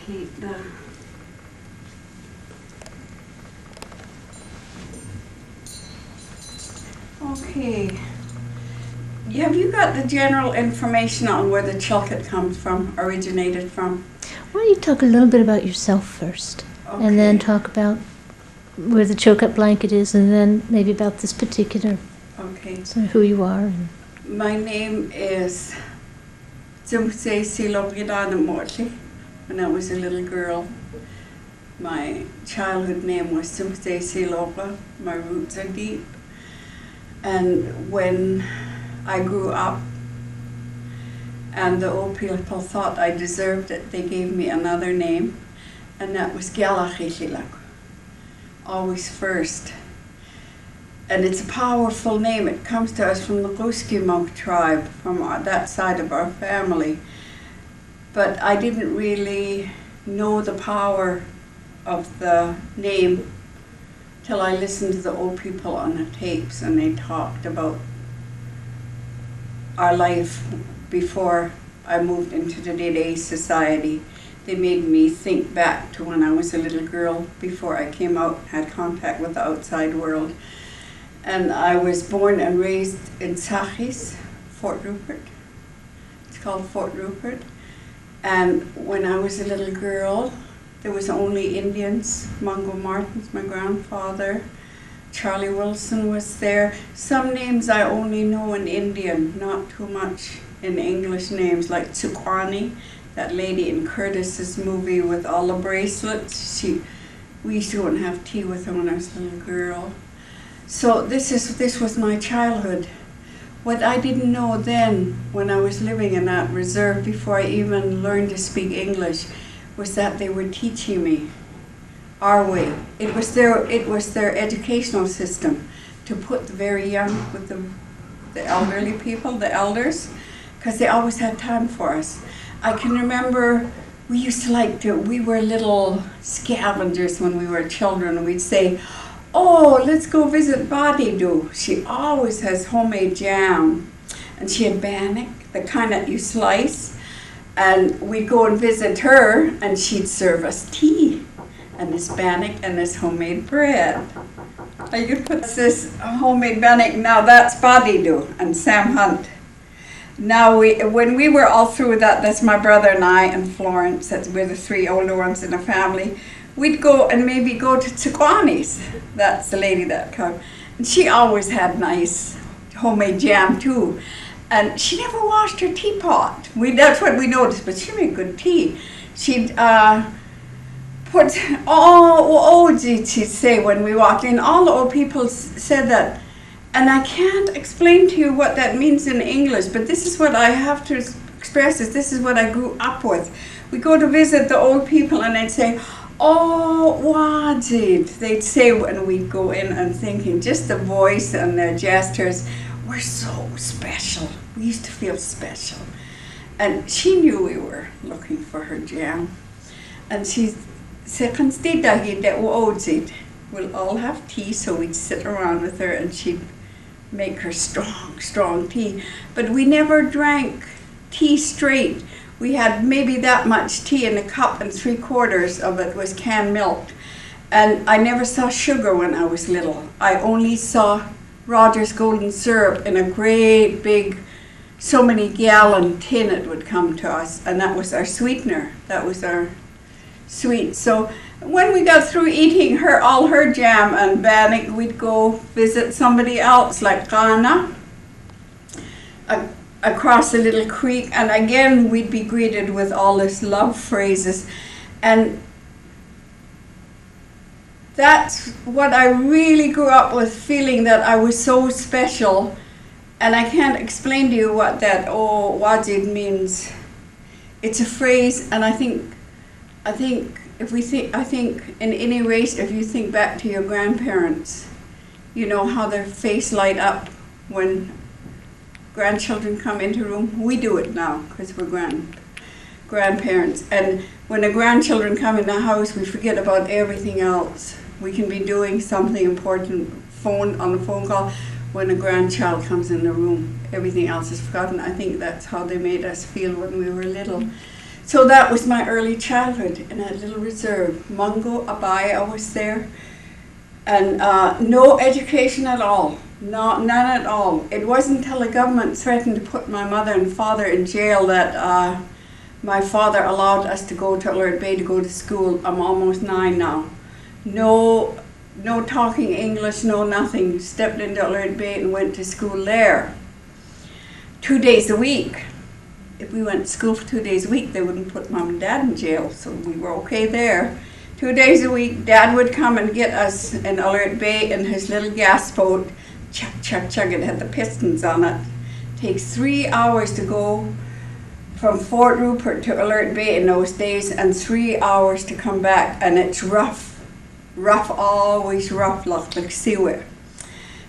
locate the... Okay. Have you got the general information on where the Chilkat comes from, originated from? Why don't you talk a little bit about yourself first, Okay. and then talk about where the Chilkat blanket is, and then maybe about this particular, Okay. so who you are. And My name is Jumse Silogidana Mortley. When I was a little girl, my childhood name was Jumse Siloga. My roots are deep. And when I grew up and the old people thought I deserved it, they gave me another name, and that was Gyalachishilak, always first. And it's a powerful name. It comes to us from the Ruskimok tribe, from that side of our family. But I didn't really know the power of the name till I listened to the old people on the tapes, and they talked about our life before I moved into the Dede society. They made me think back to when I was a little girl before I came out, had contact with the outside world. And I was born and raised in Sachis, Fort Rupert. It's called Fort Rupert. And when I was a little girl, there was only Indians. Mungo Martins, my grandfather. Charlie Wilson was there. Some names I only know in Indian, not too much in English names, like Tsukwani, that lady in Curtis's movie with all the bracelets. We used to go and have tea with her when I was a little girl. So this was my childhood. What I didn't know then, when I was living in that reserve, before I even learned to speak English, was that they were teaching me our way. It was their educational system to put the very young with the elderly people, the elders, because they always had time for us. I can remember we used to we were little scavengers when we were children. We'd say, oh, let's go visit Badidu. She always has homemade jam. And she had bannock, the kind that you slice. And we'd go and visit her, and she'd serve us tea, and this bannock and this homemade bread. I could put this homemade bannock, now that's Badidu and Sam Hunt. Now, when we were all through that's my brother and I and Florence, we're the three older ones in the family, we'd go and maybe go to Tsukwani's. That's the lady that came. And she always had nice homemade jam too. And she never washed her teapot. That's what we noticed, but she made good tea. She'd put, she'd say when we walked in, all the old people said that. And I can't explain to you what that means in English, but this is what I have to express, this is what I grew up with. We go to visit the old people and they'd say, oh, Wajid, they'd say when we'd go in and thinking, just the voice and their gestures, we're so special. We used to feel special. And she knew we were looking for her jam. And she said, we'll all have tea, so we'd sit around with her and she'd make her strong, strong tea. But we never drank tea straight. We had maybe that much tea in a cup, and 3/4 of it was canned milk. And I never saw sugar when I was little. I only saw Rogers Golden Syrup in a great big, so many gallon tin it would come to us, and that was our sweetener. That was our sweet. So when we got through eating all her jam and bannock, we'd go visit somebody else, like Ghana, across a little creek, and again we'd be greeted with all this love phrases. And that's what I really grew up with, feeling that I was so special. And I can't explain to you what that Wajid means. It's a phrase, and I think in any race, if you think back to your grandparents, you know how their face light up when grandchildren come into a room. We do it now because we're grandparents. And when the grandchildren come in the house, we forget about everything else. We can be doing something important on a phone call. When a grandchild comes in the room, everything else is forgotten. I think that's how they made us feel when we were little. So that was my early childhood in a little reserve. Mungo, Abaya was there. And no education at all. No, none at all. It wasn't until the government threatened to put my mother and father in jail that my father allowed us to go to Alert Bay to go to school. I'm almost 9 now. No talking English, no nothing. Stepped into Alert Bay and went to school there. 2 days a week. If we went to school for 2 days a week, they wouldn't put Mom and Dad in jail, so we were okay there. 2 days a week, Dad would come and get us in Alert Bay in his little gas boat. Chug, chug, chug, it had the pistons on it. Takes 3 hours to go from Fort Rupert to Alert Bay in those days, and 3 hours to come back, and it's rough. Rough, always rough, like seaway.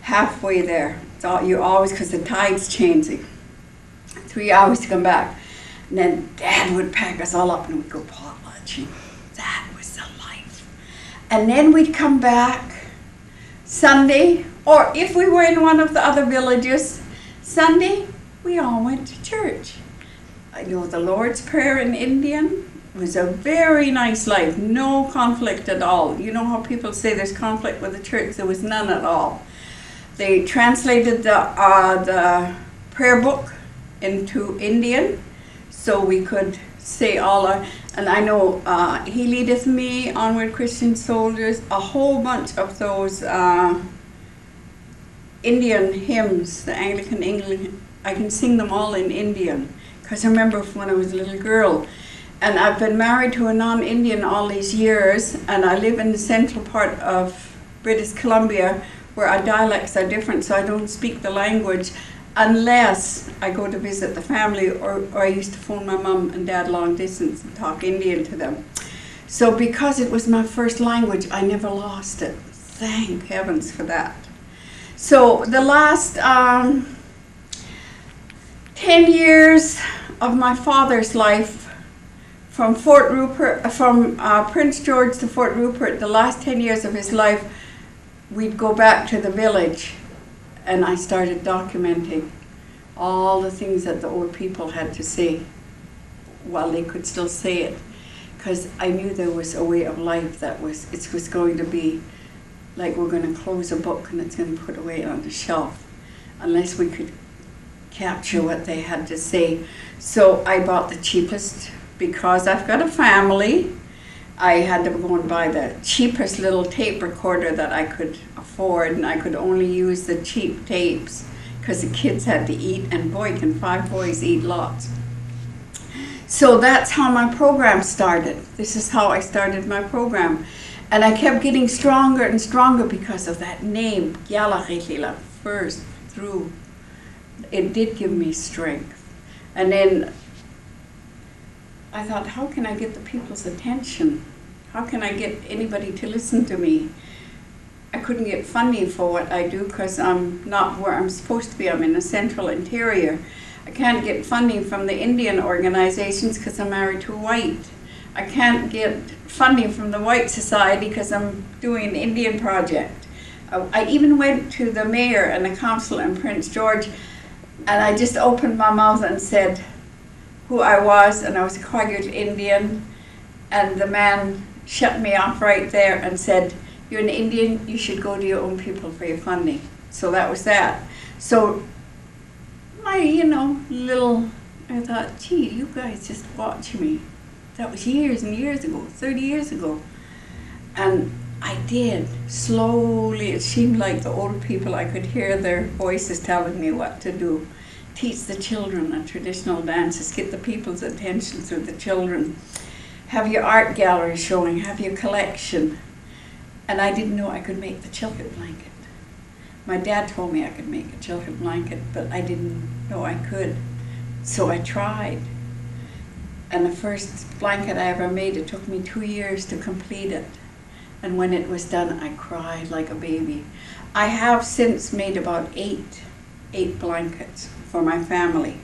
Halfway there, you always, because the tide's changing. 3 hours to come back. And then Dad would pack us all up and we'd go potlatching. That was the life. And then we'd come back Sunday, or if we were in one of the other villages, Sunday, we all went to church. I know the Lord's Prayer in Indian was a very nice life, no conflict at all. You know how people say there's conflict with the church? There was none at all. They translated the prayer book into Indian, so we could say all our, and I know He Leadeth Me, Onward Christian Soldiers, a whole bunch of those Indian hymns, the Anglican English, I can sing them all in Indian, because I remember when I was a little girl, and I've been married to a non-Indian all these years, and I live in the central part of British Columbia, where our dialects are different, so I don't speak the language unless I go to visit the family, or I used to phone my mom and dad long distance and talk Indian to them. So because it was my first language, I never lost it. Thank heavens for that. So the last 10 years of my father's life, from Fort Rupert, from Prince George to Fort Rupert, the last 10 years of his life, we'd go back to the village. And I started documenting all the things that the old people had to say while they could still say it. Because I knew there was a way of life that it was going to be like we're going to close a book and it's going to put away on the shelf unless we could capture what they had to say. So I bought the cheapest, because I've got a family. I had to go and buy the cheapest little tape recorder that I could afford, and I could only use the cheap tapes because the kids had to eat, and boy, can 5 boys eat lots. So that's how my program started. This is how I started my program. And I kept getting stronger and stronger because of that name, Gyalachilila, first through. It did give me strength. And then I thought, how can I get the people's attention? How can I get anybody to listen to me? I couldn't get funding for what I do because I'm not where I'm supposed to be. I'm in the central interior. I can't get funding from the Indian organizations because I'm married to a white. I can't get funding from the White Society because I'm doing an Indian project. I even went to the mayor and the council in Prince George, and I just opened my mouth and said who I was, and I was a Quagga Indian, and the man shut me off right there and said, "You're an Indian, you should go to your own people for your funding." So that was that. So my, I thought, gee, you guys just watch me. That was years and years ago, 30 years ago. And I did. Slowly, it seemed like the old people, I could hear their voices telling me what to do. Teach the children the traditional dances, get the people's attention through the children. Have your art gallery showing, have your collection. And I didn't know I could make the chilkat blanket. My dad told me I could make a chilkat blanket, but I didn't know I could. So I tried. And the first blanket I ever made, it took me 2 years to complete it. And when it was done, I cried like a baby. I have since made about eight blankets for my family.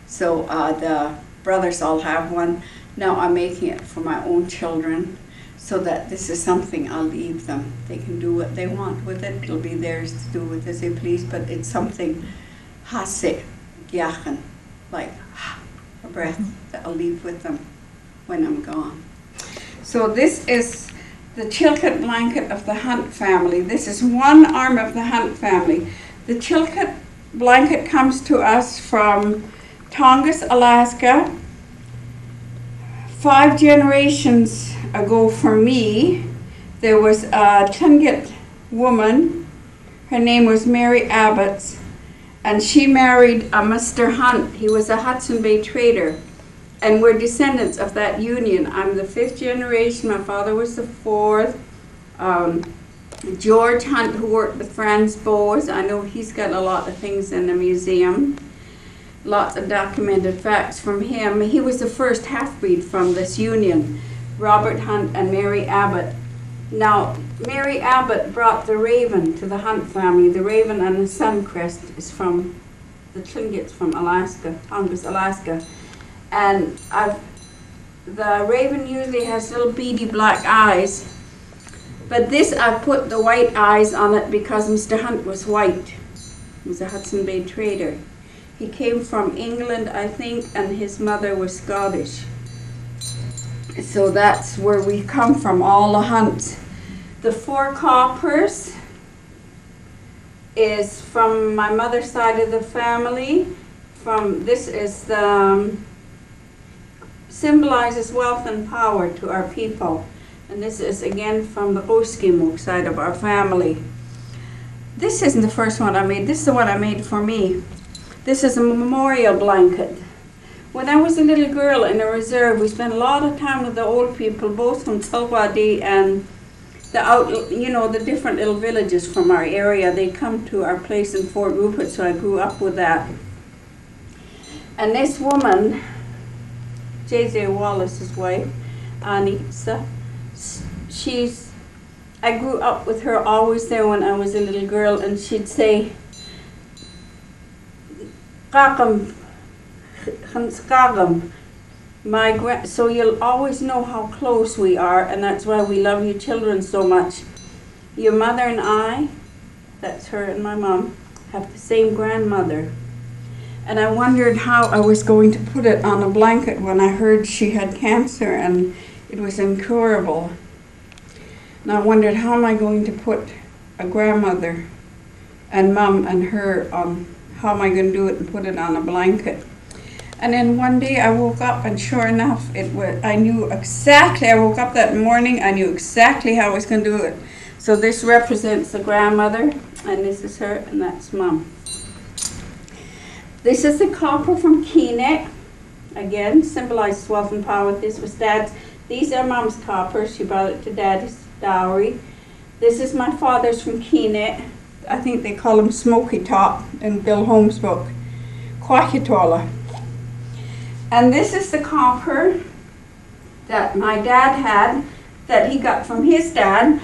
So the brothers all have one. Now I'm making it for my own children, so that this is something I'll leave them. They can do what they want with it. It'll be theirs to do with as they please, but it's something hase, gyachan, like a breath that I'll leave with them. when I'm gone. So this is the Chilkat blanket of the Hunt family. This is one arm of the Hunt family. The Chilkat blanket comes to us from Tongass, Alaska. 5 generations ago for me, there was a Tlingit woman. Her name was Mary Abbott, and she married a Mr. Hunt. He was a Hudson Bay trader, and we're descendants of that union. I'm the 5th generation. My father was the 4th. George Hunt, who worked with Franz Boas, I know he's got a lot of things in the museum. Lots of documented facts from him. He was the first half-breed from this union, Robert Hunt and Mary Abbott. Now, Mary Abbott brought the raven to the Hunt family. The raven and the suncrest is from the Tlingits from Alaska, Tongass, Alaska. And the raven usually has little beady black eyes. But this, I put the white eyes on it because Mr. Hunt was white. He was a Hudson Bay trader. He came from England, I think, and his mother was Scottish. So that's where we come from, all the Hunts. The 4 coppers is from my mother's side of the family. This is the, symbolizes wealth and power to our people. And this is again from the Oskimuk side of our family. This isn't the first one I made. This is the one I made for me. This is a memorial blanket. When I was a little girl in a reserve, we spent a lot of time with the old people, both from Tselwadi and the different little villages from our area. They come to our place in Fort Rupert, so I grew up with that. And this woman, J.J. Wallace's wife, Anissa, I grew up with her always there when I was a little girl, and she'd say, "Kakam, so you'll always know how close we are, and that's why we love you children so much. Your mother and I," that's her and my mom, "have the same grandmother." And I wondered how I was going to put it on a blanket when I heard she had cancer and it was incurable. And I wondered, how am I going to put a grandmother and mom and her on, how am I going to do it and put it on a blanket? And then one day I woke up, and sure enough, I knew exactly, I woke up that morning, I knew exactly how I was going to do it. So this represents the grandmother, and this is her, and that's mom. This is the copper from Keeneck. Again, symbolizes wealth and power. This was dad's. These are mom's coppers. She brought it to dad's dowry. This is my father's from Keeneck. I think they call him Smoky Top in Bill Holmes' book, Kwahitola. And this is the copper that my dad had, that he got from his dad,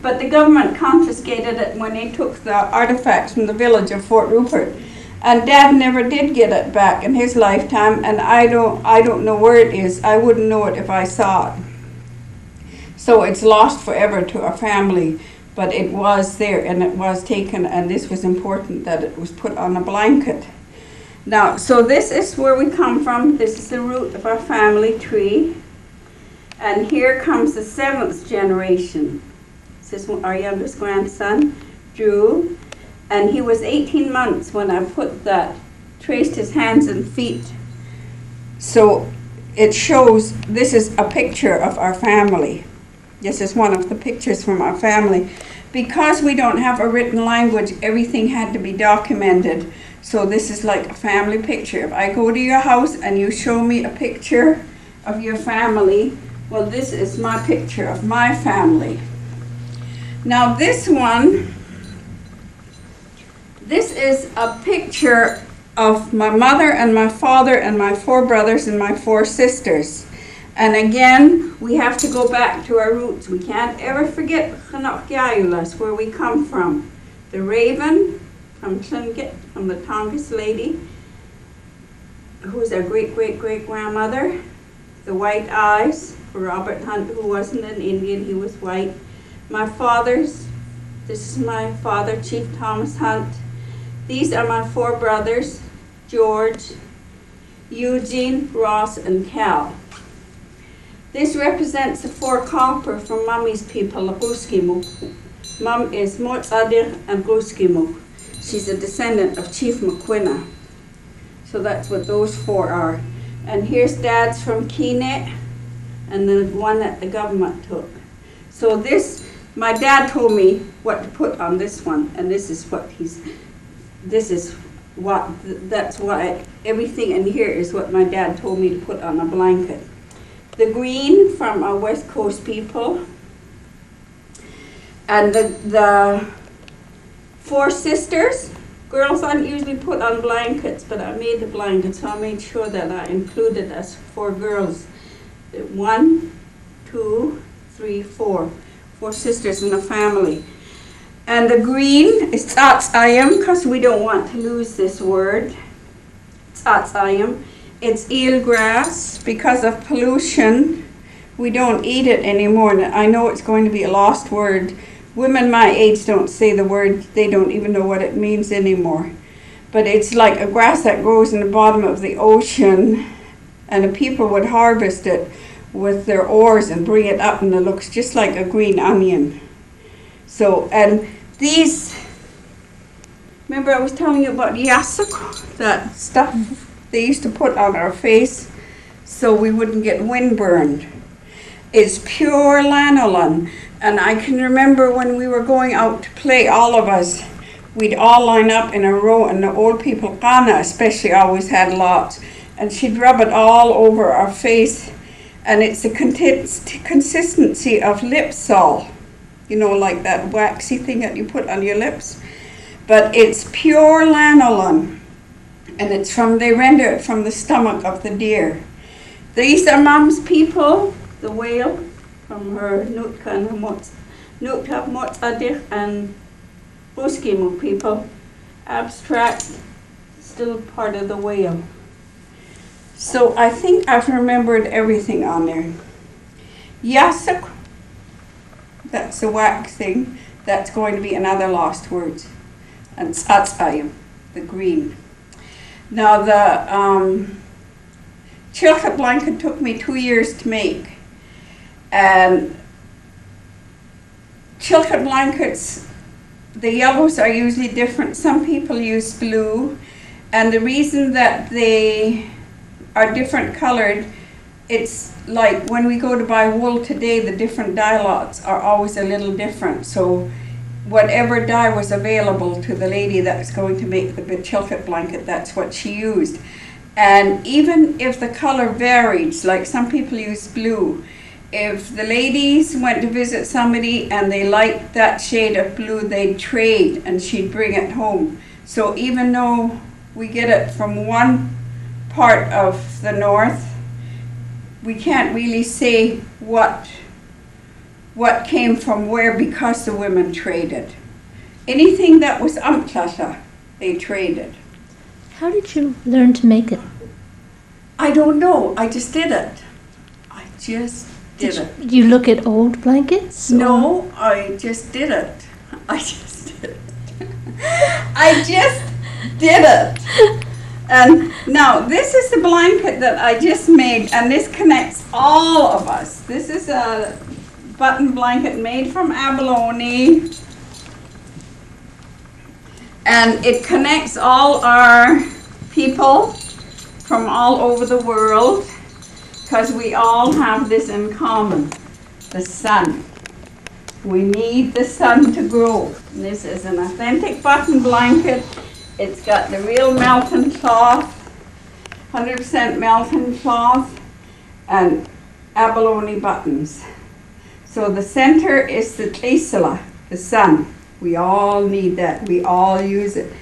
but the government confiscated it when they took the artifacts from the village of Fort Rupert. And Dad never did get it back in his lifetime, and I don't know where it is. I wouldn't know it if I saw it. So it's lost forever to our family, but it was there and it was taken, and this was important that it was put on a blanket. Now, so this is where we come from. This is the root of our family tree. And here comes the 7th generation. This is our youngest grandson, Drew. And he was 18 months when I put that, traced his hands and feet. So it shows, this is a picture of our family. This is one of the pictures from our family. Because we don't have a written language, everything had to be documented. So this is like a family picture. If I go to your house and you show me a picture of your family, well, this is my picture of my family. Now this one, this is a picture of my mother and my father and my 4 brothers and my 4 sisters. And again, we have to go back to our roots. We can't ever forget Chanokyayulas, where we come from. The raven from Tlingit, from the Tongass lady, who was our great-great-great-grandmother. The white eyes for Robert Hunt, who wasn't an Indian, he was white. My father's, this is my father, Chief Thomas Hunt. These are my 4 brothers, George, Eugene, Ross, and Cal. This represents the 4 copper from Mummy's people, the Bruskimuk. Mum is Motzadir and Bruskimuk. She's a descendant of Chief McQuina. So that's what those 4 are. And here's Dad's from Keenet, and the one that the government took. So this, my dad told me what to put on this one, and that's why everything in here is what my dad told me to put on a blanket. The green from our West Coast people, and the 4 sisters. Girls aren't usually put on blankets, but I made the blanket, so I made sure that I included us 4 girls. 1, 2, 3, 4. 4 sisters in a family. And the green is tzatzayim, because we don't want to lose this word. Tzatzayim. It's eelgrass. Because of pollution, we don't eat it anymore. I know it's going to be a lost word. Women my age don't say the word. They don't even know what it means anymore. But it's like a grass that grows in the bottom of the ocean, and the people would harvest it with their oars and bring it up, and it looks just like a green onion. So, and these, remember I was telling you about yasuk, that stuff they used to put on our face so we wouldn't get windburned. It's pure lanolin. And I can remember when we were going out to play, all of us, we'd all line up in a row, and the old people, Ghana especially, always had lots. And she'd rub it all over our face, and it's the consistency of Lipsol, you know, like that waxy thing that you put on your lips. But it's pure lanolin, and it's they render it from the stomach of the deer. These are Mum's people, the whale, from her Nootka Motzadir and Bruskimuk people. Abstract, still part of the whale. So I think I've remembered everything on there. Yasuk, that's the wax thing. That's going to be another lost word. And tzatzayim, the green. Now the chilka blanket took me 2 years to make. And chilka blankets, the yellows are usually different. Some people use blue, and the reason that they are different colored, it's like when we go to buy wool today, the different dye lots are always a little different. So whatever dye was available to the lady that's going to make the chilka blanket, that's what she used. And even if the color varies, like some people use blue, if the ladies went to visit somebody and they liked that shade of blue, they'd trade and she'd bring it home. So even though we get it from one part of the north, we can't really say what came from where, because the women traded. Anything that was umtlata, they traded. How did you learn to make it? I don't know. I just did it. I just did it. Did you look at old blankets? No, I just did it. I just did it. I just did it. And now this is the blanket that I just made, and this connects all of us. This is a button blanket made from abalone, and it connects all our people from all over the world, because we all have this in common, the sun. We need the sun to grow. And this is an authentic button blanket. It's got the real melton cloth, 100% melton cloth, and abalone buttons. So the center is the tlisala, the sun. We all need that. We all use it.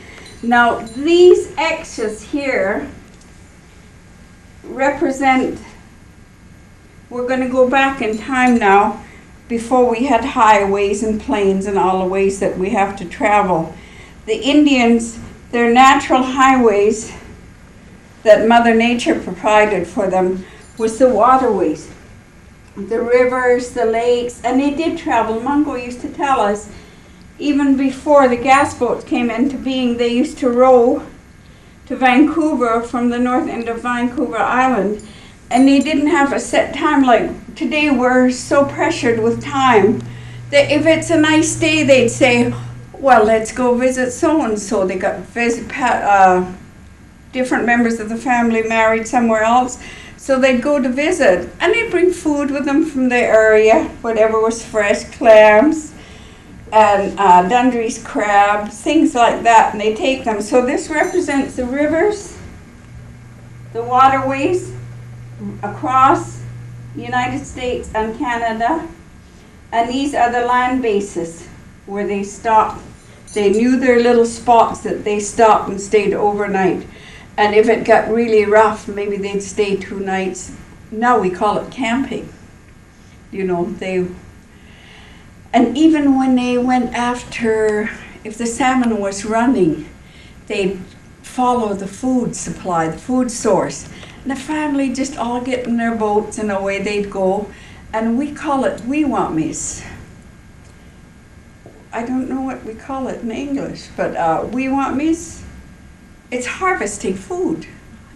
Now these X's here represent, we're going to go back in time now, before we had highways and planes and all the ways that we have to travel. The Indians, their natural highways that Mother Nature provided for them was the waterways, the rivers, the lakes, and they did travel. Mungo used to tell us, even before the gas boats came into being, they used to row to Vancouver from the north end of Vancouver Island. and they didn't have a set time. Like today we're so pressured with time that if it's a nice day, they'd say, well, let's go visit so-and-so. They got different members of the family married somewhere else, so they'd go to visit, and they'd bring food with them from the area, whatever was fresh, clams and Dundree's crabs, things like that, and they take them. So this represents the rivers, the waterways across the United States and Canada, and these are the land bases where they stopped. They knew their little spots that they stopped and stayed overnight. And if it got really rough, maybe they'd stay 2 nights. Now we call it camping. You know, and even when they went after, if the salmon was running, they'd follow the food supply, the food source. And the family just all get in their boats and away they'd go. And we call it wee wammies. I don't know what we call it in English, but wee wammies, it's harvesting food.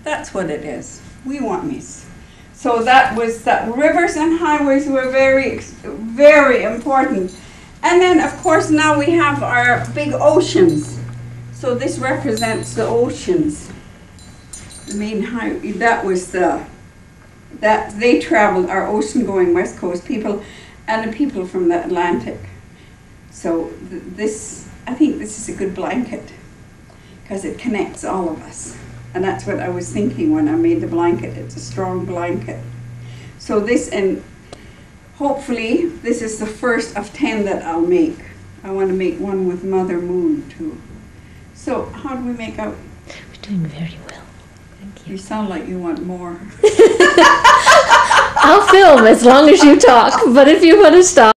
That's what it is, wee wammies. So that was that. Rivers and highways were very, very important. And then, of course, now we have our big oceans. So this represents the oceans. The main highway, that was that they traveled, our ocean-going West Coast people, and the people from the Atlantic. So this, I think this is a good blanket, because it connects all of us. And that's what I was thinking when I made the blanket. It's a strong blanket. So this, and hopefully this is the first of 10 that I'll make. I want to make one with Mother Moon too. So how do we make out? We're doing very well. Thank you. You sound like you want more. I'll film as long as you talk, but if you want to stop.